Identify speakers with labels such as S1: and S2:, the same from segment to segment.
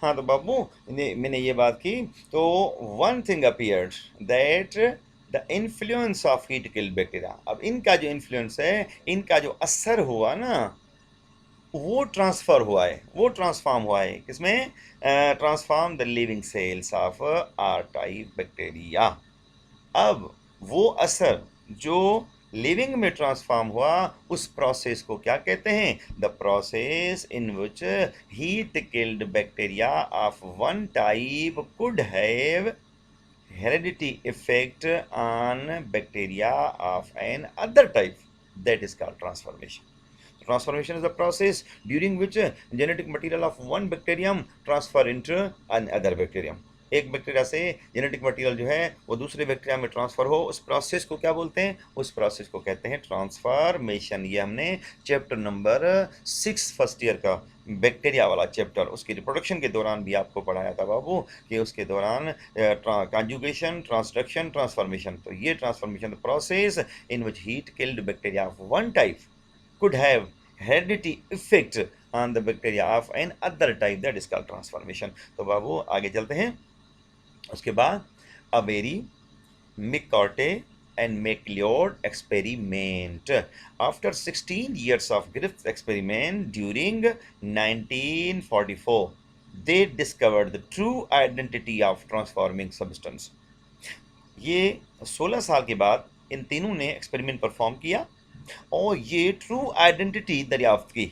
S1: हाँ तो बाबू मैंने ये बात की तो one thing appeared that the influence of heat killed bacteria. अब इनका जो इन्फ्लुएंस है, इनका जो असर हुआ ना, वो ट्रांसफर हुआ है, वो ट्रांसफॉर्म हुआ है किसमें? Transform the living cells of R type bacteria. अब वो असर जो लिविंग में ट्रांसफॉर्म हुआ, उस प्रोसेस को क्या कहते हैं? The process in which heat killed bacteria of one type could have heredity effect on bacteria of an other type, that is called transformation. Transformation is a process during which genetic material of one bacterium transfer into another bacterium. एक bacteria से genetic material जो है वो दूसरे bacteria में transfer हो, उस process को क्या बोलते हैं? उस प्रोसेस को कहते हैं ट्रांसफॉर्मेशन। ये हमने चैप्टर नंबर 6 फर्स्ट ईयर का बैक्टीरिया वाला चैप्टर, उसकी रिप्रोडक्शन के दौरान भी आपको पढ़ाया था बाबू, कि उसके दौरान कॉन्जुगेशन, ट्रांसडक्शन, ट्रांसफॉर्मेशन। तो ये transformation process in which heat killed bacteria of one type could have heredity effect on the bacteria of an other type, that is called transformation। तो बाबू आगे चलते हैं। उसके बाद अबेरी, मिकॉटे and MacLeod experiment. After 16 years of Griffith experiment during 1944, they discovered the true identity of transforming substance। ये 16 साल के बाद इन तीनों ने एक्सपेरिमेंट परफॉर्म किया और ये ट्रू आइडेंटिटी दरियाफ्त की,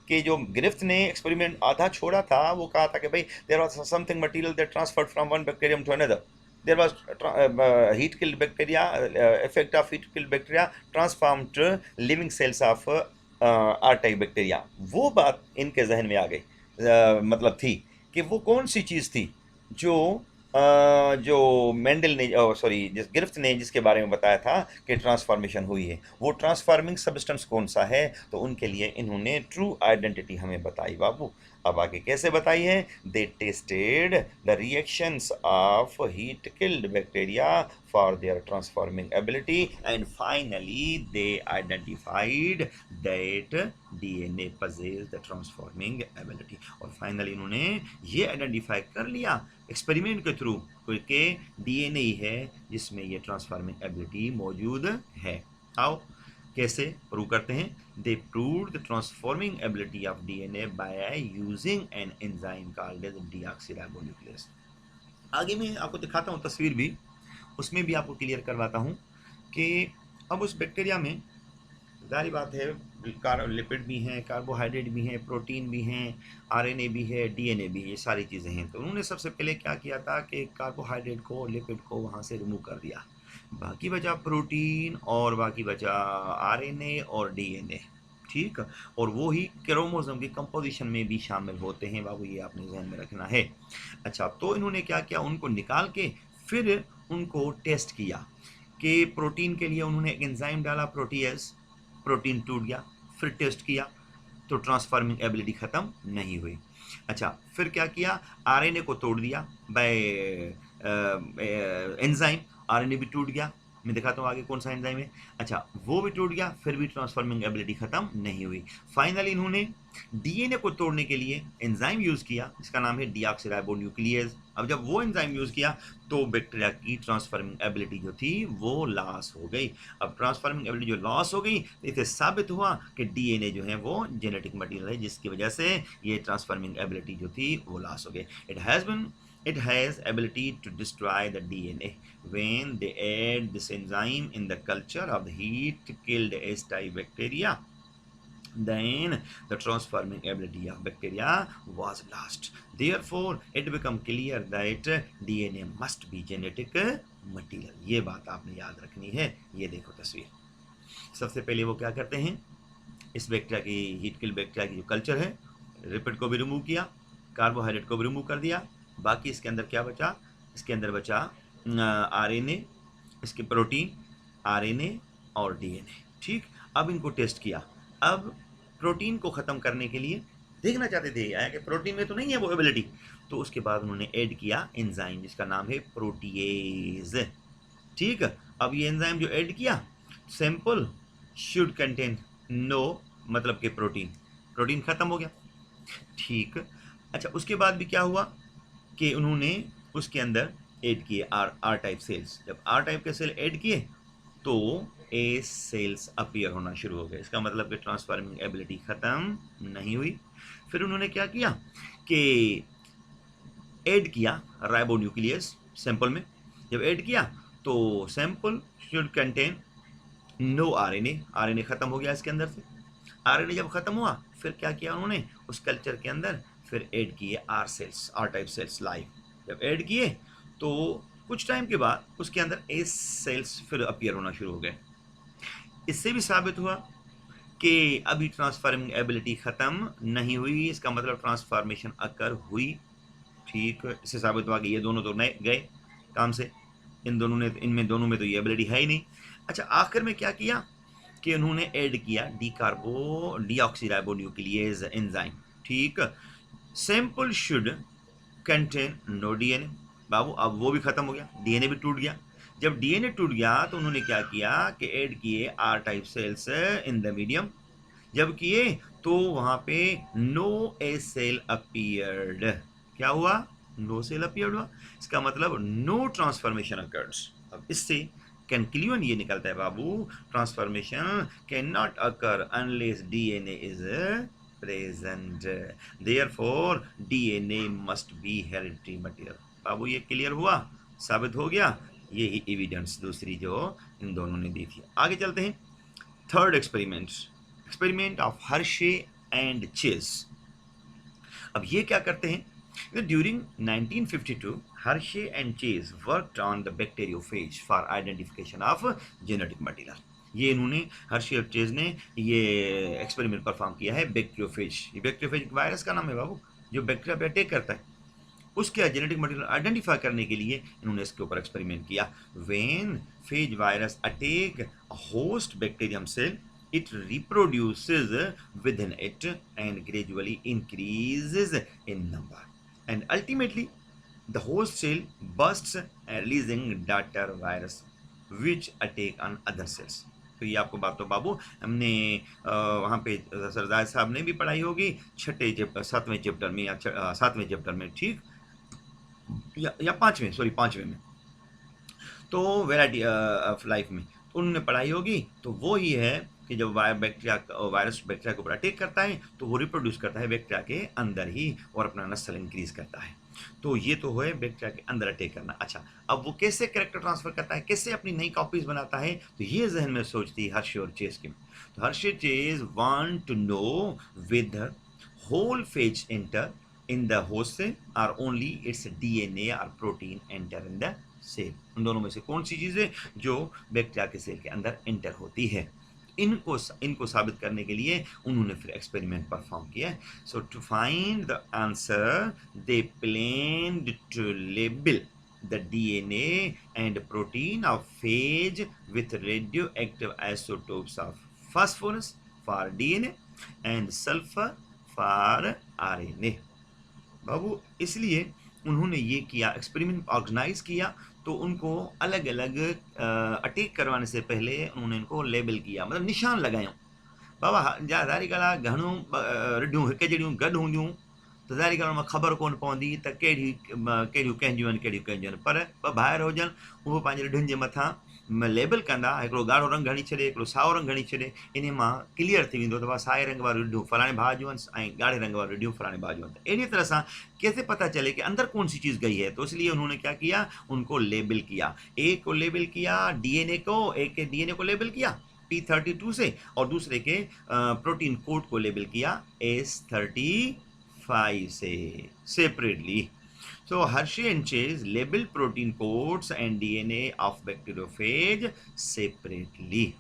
S1: कि जो गिरफ्त ने एक्सपेरिमेंट आधा छोड़ा था, वो कहा था कि भाई there was something material that transferred from one bacterium to another, there was heat killed bacteria, effect of heat killed bacteria transformed living cells of R type bacteria. वो बात इनके जहन में आ गई, मतलब थी कि वो कौन सी चीज़ थी जो जो मेंडल ने, सॉरी, जिस गिरफ्त ने जिसके बारे में बताया था कि ट्रांसफॉर्मेशन हुई है, वो ट्रांसफॉर्मिंग सब्सटेंस कौन सा है? तो उनके लिए इन्होंने ट्रू आइडेंटिटी हमें बताई बाबू। अब आगे कैसे बताई है? They tested the reactions of heat killed bacteria for their transforming ability and finally they identified that DNA possess the transforming ability. और फाइनली इन्होंने ये आइडेंटिफाई कर लिया एक्सपेरिमेंट के थ्रू कि डीएनए ही है जिसमें ये ट्रांसफॉर्मिंग एबिलिटी मौजूद है। आओ कैसे प्रूव करते हैं? They proved the transforming ability of DNA by using an enzyme called as deoxyribonuclease. आगे मैं आपको दिखाता हूँ तस्वीर भी, उसमें भी आपको क्लियर करवाता हूँ कि अब उस बैक्टीरिया में जारी बात है, लिपिड भी हैं, कार्बोहाइड्रेट भी हैं, प्रोटीन भी हैं, आरएनए भी है, डीएनए भी है, ये सारी चीज़ें हैं। तो उन्होंने सबसे पहले क्या किया था कि कार्बोहाइड्रेट को, लिपिड को वहाँ से रिमूव कर दिया, बाकी बचा प्रोटीन और बाकी बचा आरएनए और डीएनए। ठीक, और वो ही क्रोमोसोम की कंपोजिशन में भी शामिल होते हैं बाबू, ये आपने ध्यान में रखना है। अच्छा, तो इन्होंने क्या किया, उनको निकाल के फिर उनको टेस्ट किया कि प्रोटीन के लिए उन्होंने एक एंजाइम डाला प्रोटीएज, प्रोटीन टूट गया, फिर टेस्ट किया तो ट्रांसफॉर्मिंग एबिलिटी ख़त्म नहीं हुई। अच्छा, फिर क्या किया, आरएनए को तोड़ दिया बाय एंजाइम, आरएनए भी टूट गया। मैं दिखाता हूँ आगे कौन सा एंजाइम है। अच्छा, वो भी टूट गया, फिर भी ट्रांसफॉर्मिंग एबिलिटी खत्म नहीं हुई। फाइनली इन्होंने डीएनए को तोड़ने के लिए एंजाइम यूज किया, इसका नाम है डीऑक्सीराइबोन्यूक्लियेज। अब जब वो एंजाइम यूज किया तो बैक्टीरिया की ट्रांसफॉर्मिंग एबिलिटी जो थी वो लॉस हो गई। अब ट्रांसफॉर्मिंग एबिलिटी जो लॉस हो गई, तो इसे साबित हुआ कि डीएनए जो है वो जेनेटिक मटेरियल है, जिसकी वजह से ये ट्रांसफॉर्मिंग एबिलिटी जो थी वो लॉस हो गई। It has ability to destroy the DNA when they add this enzyme in the culture of the heat killed S type bacteria. Then the transforming ability of bacteria was lost. Therefore, it became clear that DNA must be genetic material. ये बात आपने याद रखनी है। ये देखो तस्वीर, सबसे पहले वो क्या करते हैं, इस बैक्टीरिया की, हीट किल बैक्टीरिया की जो कल्चर है, लिपिड को भी रिमूव किया, कार्बोहाइड्रेट को भी रिमूव कर दिया, बाकी इसके अंदर क्या बचा, इसके अंदर बचा आरएनए, इसके प्रोटीन, आरएनए और डीएनए। ठीक, अब इनको टेस्ट किया। अब प्रोटीन को ख़त्म करने के लिए देखना चाहते थे कि प्रोटीन में तो नहीं है वो एबिलिटी, तो उसके बाद उन्होंने ऐड किया एंजाइम जिसका नाम है प्रोटीएज। ठीक, अब ये एंजाइम जो ऐड किया, सैंपल शुड कंटेन नो, मतलब कि प्रोटीन, प्रोटीन खत्म हो गया। ठीक, अच्छा, उसके बाद भी क्या हुआ कि उन्होंने उसके अंदर ऐड किए आर टाइप सेल्स। जब आर टाइप के सेल ऐड किए तो ए सेल्स अपीयर होना शुरू हो गए। इसका मतलब कि ट्रांसफॉर्मिंग एबिलिटी खत्म नहीं हुई। फिर उन्होंने क्या किया कि ऐड किया राइबोन्यूक्लियस सैंपल में। जब ऐड किया तो sample should contain no RNA, RNA खत्म हो गया इसके अंदर से। आरएनए जब खत्म हुआ फिर क्या किया उन्होंने उस कल्चर के अंदर, फिर ऐड किए R cells, R type cells live. जब ऐड किए तो कुछ टाइम के बाद उसके अंदर एस सेल्स फिर अपीयर होना शुरू हो गए। इससे भी साबित हुआ कि अभी ट्रांसफॉर्मिंग एबिलिटी खत्म नहीं हुई, इसका मतलब ट्रांसफॉर्मेशन अकर हुई। ठीक, इससे साबित हुआ कि ये दोनों तो नए गए काम से, इन दोनों ने, इनमें दोनों में तो ये एबिलिटी है ही नहीं। अच्छा, आखिर में क्या किया कि उन्होंने ऐड किया डीऑक्सीराइबोन्यूक्लियेज एंजाइम। ठीक, sample should contain no DNA. बाबू अब वो भी खत्म हो गया, डीएनए भी टूट गया। जब डीएनए टूट गया तो उन्होंने क्या किया कि ऐड किए R type cells in the medium. जब किए तो वहां पे नो ए सेल अपीयर्ड। क्या हुआ? नो सेल अपीयर्ड हुआ। इसका मतलब नो ट्रांसफॉर्मेशन अकर्स। अब इससे कंक्लूजन ये निकलता है बाबू, transformation can not occur unless DNA is present, therefore DNA must be hereditary material. बाबू ये क्लियर हुआ, साबित हो गया। यही एविडेंस दूसरी जो इन दोनों ने दी थी। आगे चलते हैं। Third experiment, experiment of Hershey and chase. अब ये क्या करते हैं, during 1952 Hershey and chase worked on the bacteriophage for identification of genetic material. ये इन्होंने, हर्शे और चेज ने ये एक्सपेरिमेंट परफॉर्म किया है बैक्टीरियोफेज। ये बैक्टीरियोफेज वायरस का नाम है बाबू, जो बैक्टीरिया पे अटैक करता है। उसके जेनेटिक मटेरियल आइडेंटिफाई करने के लिए इन्होंने इसके ऊपर एक्सपेरिमेंट किया। When phage virus attack host bacterium cell, it reproduces within it and gradually increases in number, and ultimately the host cell bursts releasing daughter virus which attack on other cells। तो ये आपको बात तो बाबू हमने वहाँ पे सरदार साहब ने भी पढ़ाई होगी छठे चैप्टर, सातवें चैप्टर में या सातवें चैप्टर में, ठीक, या पांचवें, सॉरी पांचवें में, तो वैरायटी ऑफ लाइफ में तो उन्होंने पढ़ाई होगी। तो वो ही है कि जब वायरस बैक्टीरिया के ऊपर अटैक करता है तो वो रिप्रोड्यूस करता है बैक्टीरिया के अंदर ही और अपना नस्ल इंक्रीज करता है। तो ये तो है बैक्टीरिया के अंदर अटैक करना। अच्छा, अब वो कैसे कैरेक्टर ट्रांसफर करता है, कैसे अपनी नई कॉपीज बनाता है, तो ये जहन में सोचती है हर्शे और चेज की। तो Hershey Chase want to know with whole phage enter in the host cell or only its DNA or protein enter in the cell। उन दोनों में से कौन सी चीज है जो बैक्टीरिया के सेल के अंदर एंटर होती है। इनको साबित करने के लिए उन्होंने फिर एक्सपेरिमेंट परफॉर्म किया। So to find the answer they planned to label the DNA and protein of phage with radioactive isotopes of phosphorus for DNA and sulfur for RNA. बाबू इसलिए उन्होंने ये किया, एक्सपेरिमेंट ऑर्गेनाइज किया। तो उनको अलग अलग अटैक करवाने से पहले उन्होंने इनको लेबल किया, मतलब निशान लगाया। बाबा जा ज़ारी ॻाल्हि आहे, घणियूं रिढियूं हिकु जहिड़ियूं गॾु हूंदियूं त ज़ारी ॻाल्हि में ख़बर कोन पवंदी त कहिड़ियूं कंहिंजियूं आहिनि, कहिड़ियूं कंहिंजियूं आहिनि। पर ॿ ॿाहिरि हुजनि उहो पंहिंजे रिढियुनि जे मथां लेबल कंदा, हिकिड़ो ॻाढ़ो रंग हणी छॾे, हिकिड़ो साओ रंग हणी छॾे, इन मां क्लियर थी वेंदो त भाई साए रंग वारियूं रिढियूं फलाणे भाउ जूं आहिनि ऐं ॻाढ़े रंग वारियूं रिढियूं फलाणे भाउ जूं आहिनि। त अहिड़ी तरह सां कैसे पता चले कि अंदर कौन सी चीज़ गई है। तो इसलिए उन्होंने क्या किया, उनको लेबल किया। एक को लेबल किया डीएनए को, एक के डीएनए को लेबल किया P32 से, और दूसरे के प्रोटीन कोड को लेबल किया S35 से separately. So Hershey and Chase label protein codes and DNA of bacteriophage separately।